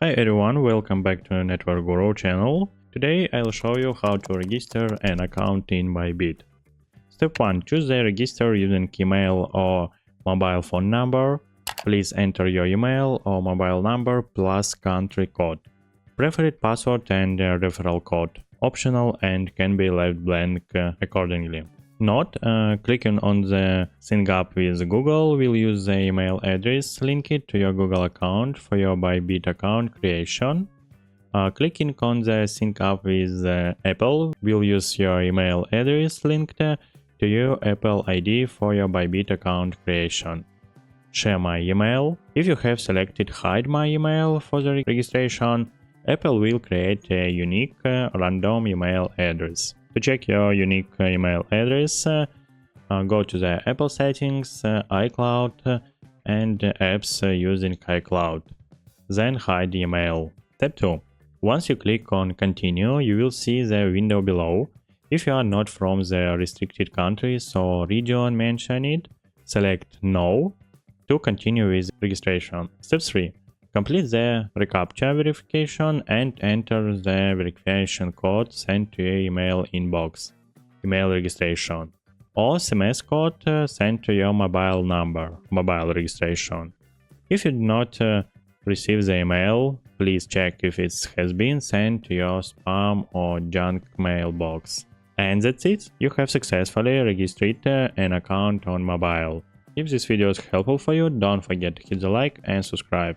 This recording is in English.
Hi everyone, welcome back to Network Guru channel. Today I'll show you how to register an account in Bybit. Step 1. Choose the register using email or mobile phone number. Please enter your email or mobile number plus country code. Preferred password and referral code. Optional and can be left blank accordingly. Note, clicking on the Sync Up with Google will use the email address linked to your Google account for your Bybit account creation. Clicking on the Sync Up with Apple will use your email address linked to your Apple ID for your Bybit account creation. Share my email. If you have selected Hide my email for the registration, Apple will create a unique random email address. To check your unique email address, go to the Apple settings, iCloud, and apps using iCloud. Then hide email. Step 2. Once you click on Continue, you will see the window below. If you are not from the restricted countries or region mentioned, select No to continue with registration. Step 3. Complete the reCAPTCHA verification and enter the verification code sent to your email inbox, email registration, or SMS code sent to your mobile number, mobile registration. If you did not receive the email, please check if it has been sent to your spam or junk mailbox. And that's it, you have successfully registered an account on mobile. If this video is helpful for you, don't forget to hit the like and subscribe.